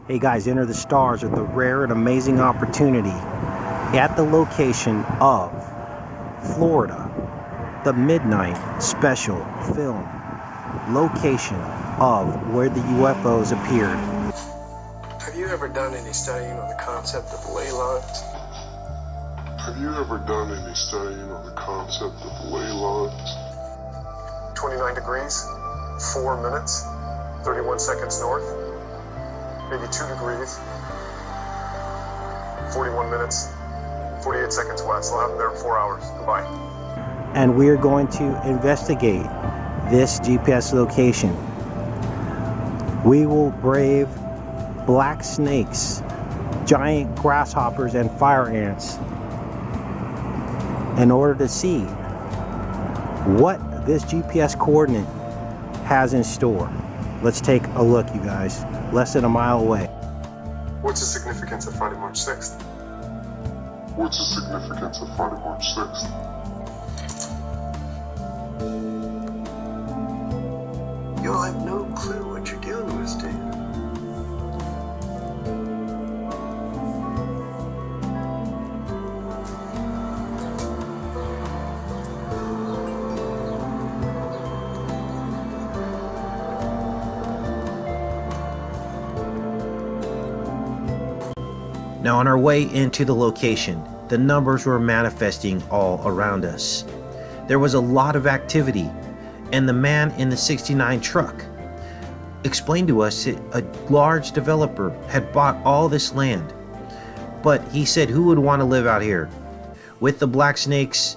Hey guys, enter the stars with the rare and amazing opportunity at the location of Florida, the Midnight Special film location of where the UFOs appeared. Have you ever done any studying on the concept of ley lines? Have you ever done any studying on the concept of ley lines? 29 degrees, 4 minutes, 31 seconds north. 82 degrees, 41 minutes, 48 seconds west. I'll have them there in 4 hours. Goodbye. And we're going to investigate this GPS location. We will brave black snakes, giant grasshoppers, and fire ants in order to see what this GPS coordinate has in store. Let's take a look, you guys. Less than a mile away. What's the significance of Friday, March 6th? What's the significance of Friday, March 6th? You'll have no clue what you're dealing with, Steve. Now, on our way into the location, the numbers were manifesting all around us. There was a lot of activity, and the man in the 69 truck explained to us that a large developer had bought all this land. But he said, who would want to live out here with the black snakes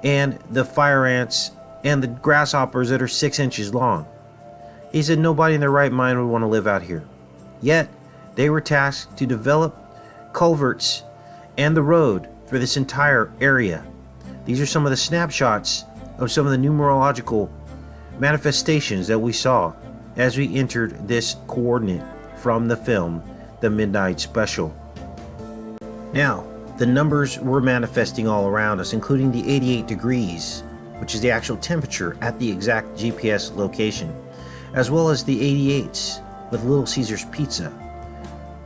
and the fire ants and the grasshoppers that are 6 inches long? He said nobody in their right mind would want to live out here. Yet, they were tasked to develop culverts and the road for this entire area. These are some of the snapshots of some of the numerological manifestations that we saw as we entered this coordinate from the film The Midnight Special. Now, the numbers were manifesting all around us, including the 88 degrees, which is the actual temperature at the exact GPS location, as well as the 88s with Little Caesar's Pizza,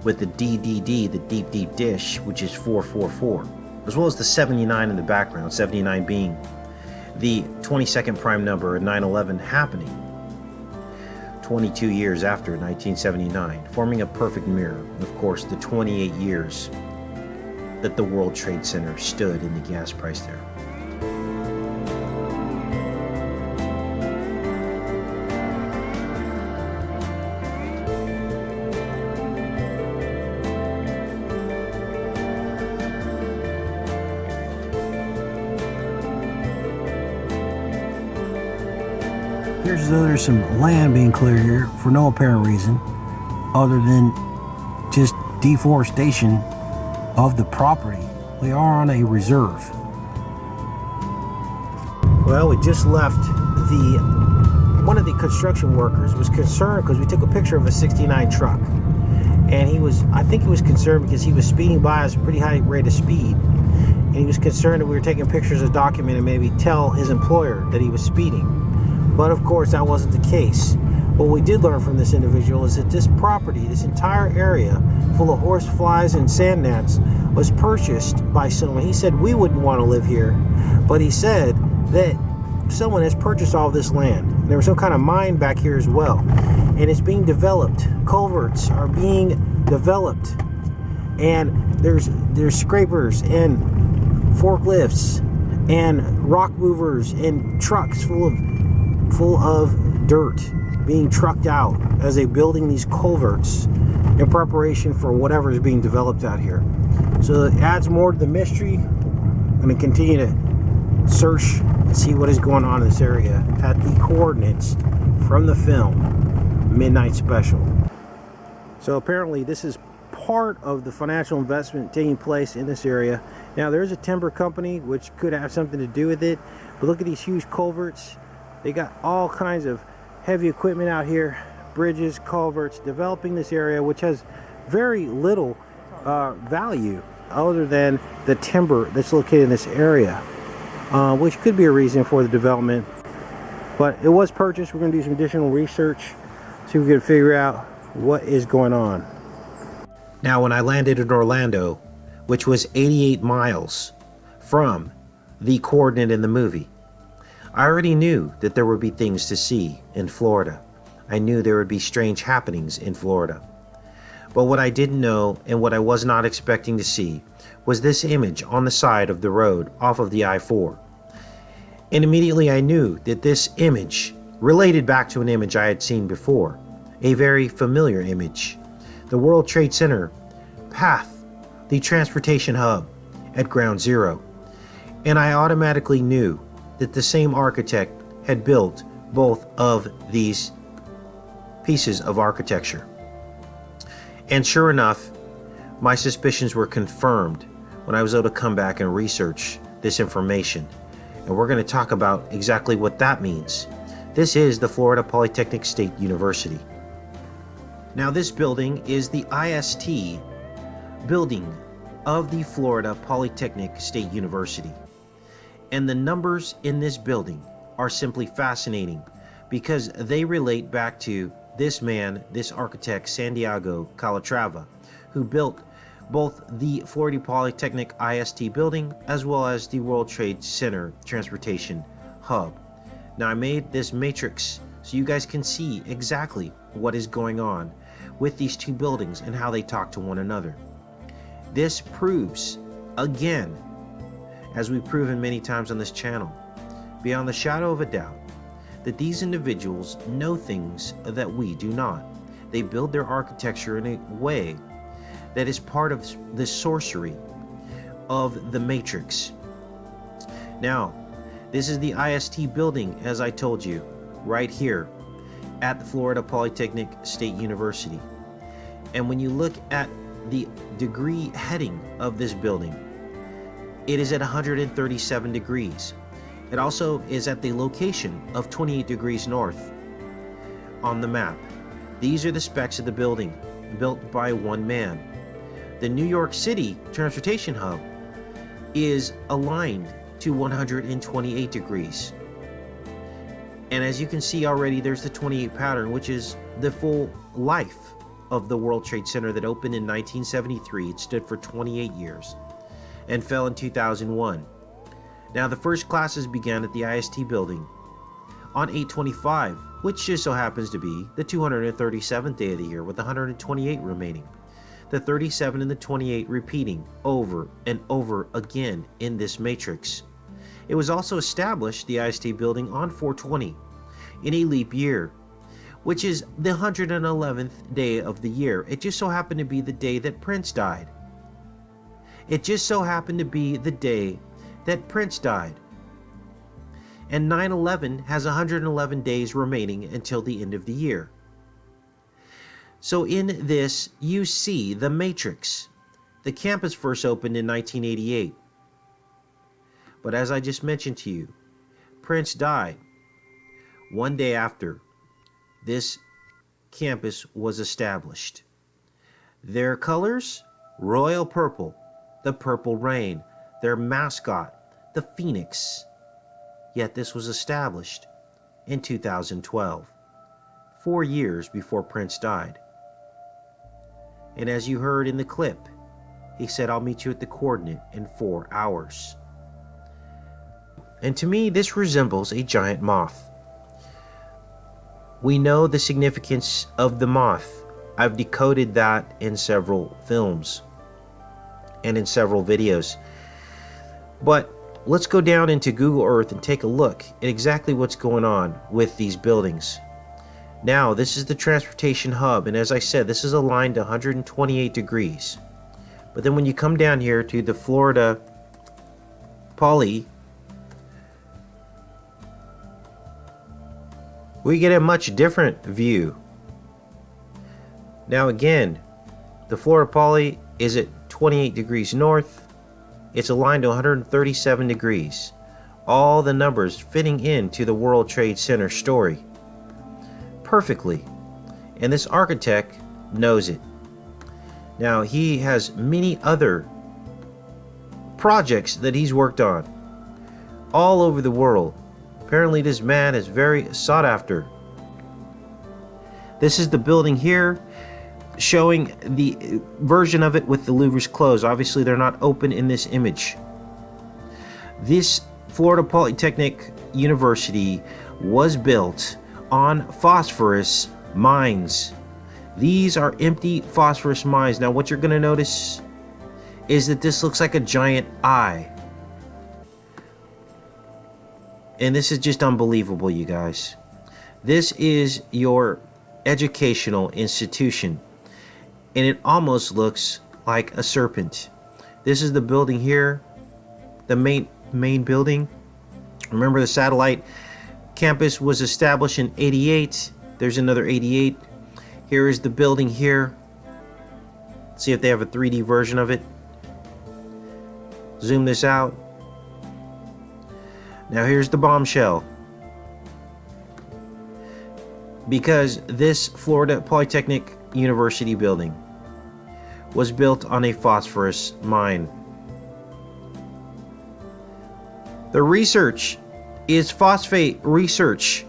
with the DDD, the deep deep dish, which is 444, as well as the 79 in the background, 79 being the 22nd prime number at 9/11 happening 22 years after 1979, forming a perfect mirror. Of course, the 28 years that the World Trade Center stood in the gas price there. Here's as though there's some land being cleared here for no apparent reason other than just deforestation of the property. We are on a reserve. Well, we just left one of the construction workers was concerned because we took a picture of a 69 truck, and I think he was concerned because he was speeding by us at a pretty high rate of speed, and he was concerned that we were taking pictures of document and maybe tell his employer that he was speeding. But of course, that wasn't the case. What we did learn from this individual is that this property, this entire area full of horse flies and sand gnats, was purchased by someone. He said we wouldn't want to live here, but he said that someone has purchased all this land. There was some kind of mine back here as well, and it's being developed. Culverts are being developed, and there's scrapers and forklifts and rock movers and trucks full of dirt being trucked out as they're building these culverts in preparation for whatever is being developed out here. So it adds more to the mystery. I'm going to continue to search and see what is going on in this area at the coordinates from the film Midnight Special. So apparently this is part of the financial investment taking place in this area. Now there's a timber company which could have something to do with it, but look at these huge culverts. They got all kinds of heavy equipment out here, bridges, culverts, developing this area, which has very little value other than the timber that's located in this area, which could be a reason for the development. But it was purchased. We're going to do some additional research, see if we can figure out what is going on. Now, when I landed in Orlando, which was 88 miles from the coordinate in the movie, I already knew that there would be things to see in Florida. I knew there would be strange happenings in Florida. But what I didn't know and what I was not expecting to see was this image on the side of the road off of the I-4. And immediately I knew that this image related back to an image I had seen before, a very familiar image. The World Trade Center path, the transportation hub at Ground Zero. And I automatically knew that the same architect had built both of these pieces of architecture. And sure enough, my suspicions were confirmed when I was able to come back and research this information. And we're going to talk about exactly what that means. This is the Florida Polytechnic State University. Now, this building is the IST building of the Florida Polytechnic State University. And the numbers in this building are simply fascinating because they relate back to this man, this architect, Santiago Calatrava, who built both the Florida Polytechnic IST building as well as the World Trade Center transportation hub. Now, I made this matrix so you guys can see exactly what is going on with these two buildings and how they talk to one another. This proves, again, as we've proven many times on this channel, beyond the shadow of a doubt, that these individuals know things that we do not. They build their architecture in a way that is part of the sorcery of the matrix. Now, this is the IST building, as I told you, right here at the Florida Polytechnic State University. And when you look at the degree heading of this building, it is at 137 degrees. It also is at the location of 28 degrees north on the map. These are the specs of the building, built by one man. The New York City Transportation Hub is aligned to 128 degrees. And as you can see already, there's the 28 pattern, which is the full life of the World Trade Center that opened in 1973. It stood for 28 years and fell in 2001. Now, the first classes began at the IST building on 8/25, which just so happens to be the 237th day of the year with 128 remaining. The 37 and the 28 repeating over and over again in this matrix. It was also established, the IST building, on 4/20 in a leap year, which is the 111th day of the year. It just so happened to be the day that Prince died. It just so happened to be the day that Prince died. And 9/11 has 111 days remaining until the end of the year. So in this, you see the matrix. The campus first opened in 1988. But as I just mentioned to you, Prince died one day after this campus was established. Their colors, royal purple, the purple rain, their mascot, the phoenix. Yet this was established in 2012, 4 years before Prince died. And as you heard in the clip, he said, "I'll meet you at the coordinate in 4 hours." And to me, this resembles a giant moth. We know the significance of the moth. I've decoded that in several films and in several videos. But let's go down into Google Earth and take a look at exactly what's going on with these buildings. Now, this is the transportation hub, and as I said, this is aligned to 128 degrees. But then when you come down here to the Florida Poly, we get a much different view. Now again, the Florida Poly is at 28 degrees north. It's aligned to 137 degrees. All the numbers fitting into the World Trade Center story perfectly. And this architect knows it. Now, he has many other projects that he's worked on all over the world. Apparently, this man is very sought after. This is the building here. showing the version of it with the louvers closed. Obviously, they're not open in this image. This Florida Polytechnic University was built on phosphorus mines. These are empty phosphorus mines. Now, what you're going to notice is that this looks like a giant eye. And this is just unbelievable, you guys. This is your educational institution, and it almost looks like a serpent. This is the building here, the main building. Remember, the satellite campus was established in 88. There's another 88. Here is the building here. See if they have a 3D version of it. Zoom this out. Now here's the bombshell. Because this Florida Polytechnic University building was built on a phosphorus mine. The research is phosphate research.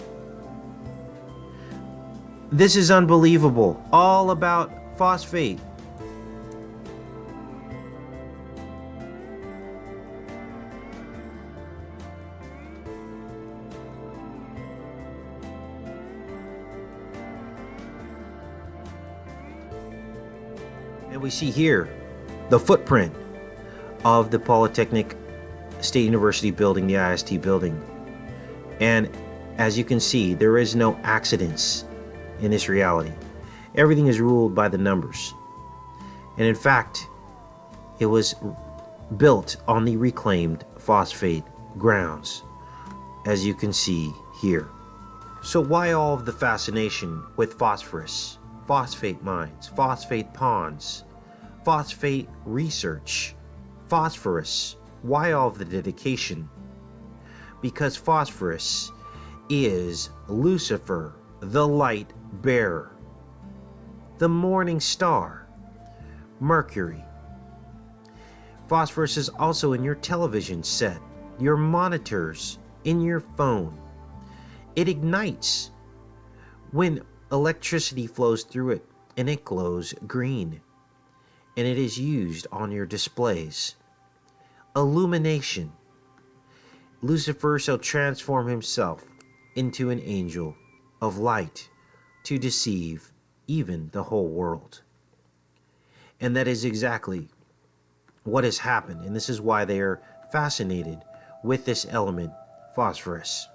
This is unbelievable. All about phosphate. And we see here the footprint of the Polytechnic State University building, the IST building. And as you can see, there is no accidents in this reality. Everything is ruled by the numbers. And in fact, it was built on the reclaimed phosphate grounds, as you can see here. So why all of the fascination with phosphorus, phosphate mines, phosphate ponds, phosphate research, phosphorus? Why all of the dedication? Because phosphorus is Lucifer, the light bearer, the morning star, Mercury. Phosphorus is also in your television set, your monitors, in your phone. It ignites when electricity flows through it, and it glows green, and it is used on your displays. Illumination. Lucifer shall transform himself into an angel of light to deceive even the whole world. And that is exactly what has happened, and this is why they are fascinated with this element, phosphorus.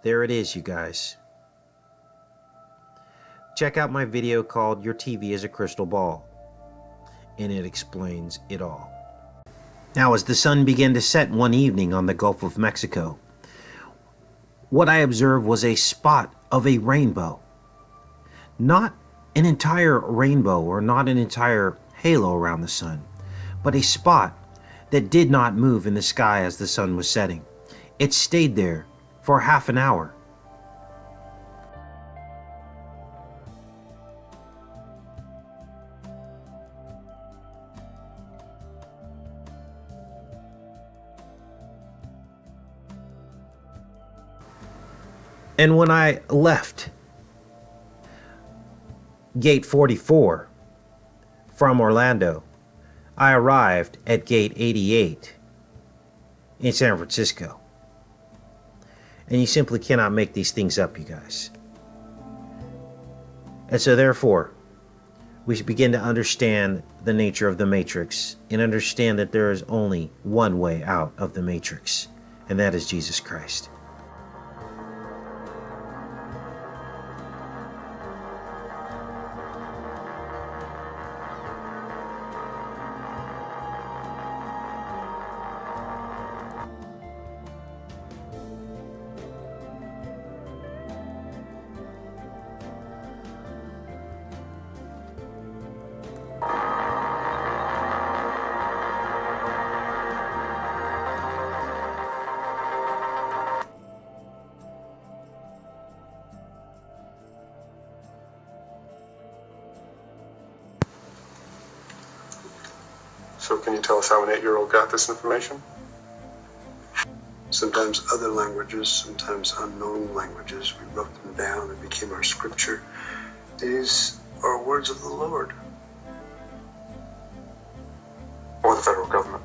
There it is, you guys. Check out my video called Your TV is a Crystal Ball, and it explains it all. Now, as the sun began to set one evening on the Gulf of Mexico, what I observed was a spot of a rainbow. Not an entire rainbow or not an entire halo around the sun, but a spot that did not move in the sky as the sun was setting. It stayed there for half an hour. And when I left Gate 44 from Orlando, I arrived at Gate 88 in San Francisco. And you simply cannot make these things up, you guys. And so therefore, we should begin to understand the nature of the matrix and understand that there is only one way out of the matrix, and that is Jesus Christ. So can you tell us how an 8-year-old got this information? Sometimes other languages, sometimes unknown languages. We wrote them down. It became our scripture. These are words of the Lord. Or the federal government.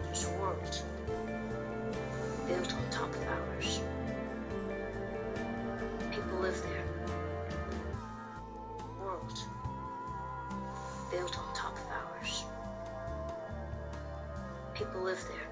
There's a world built on top of ours. People live there. A world built on top of ours. People live there.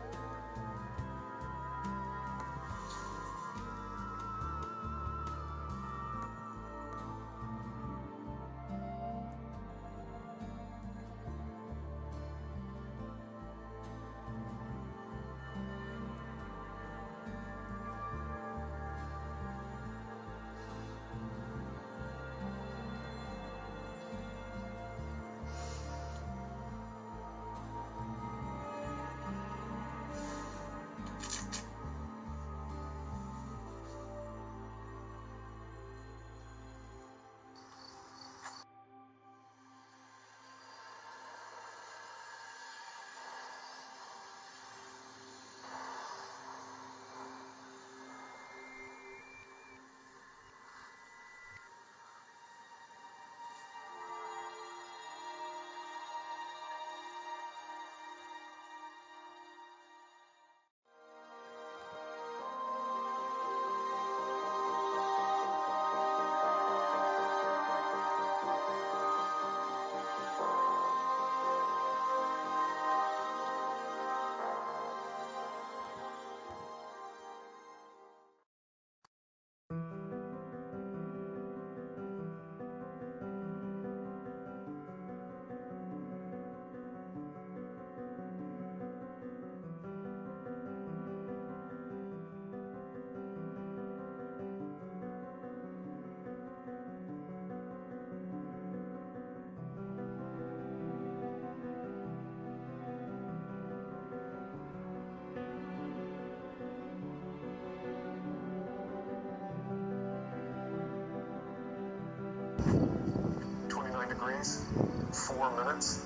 Degrees, 4 minutes,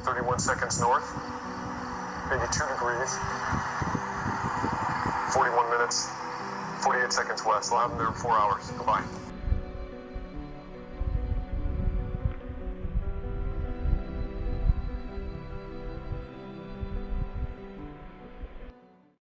31 seconds north, 82 degrees, 41 minutes, 48 seconds west. We'll have them there in 4 hours. Goodbye.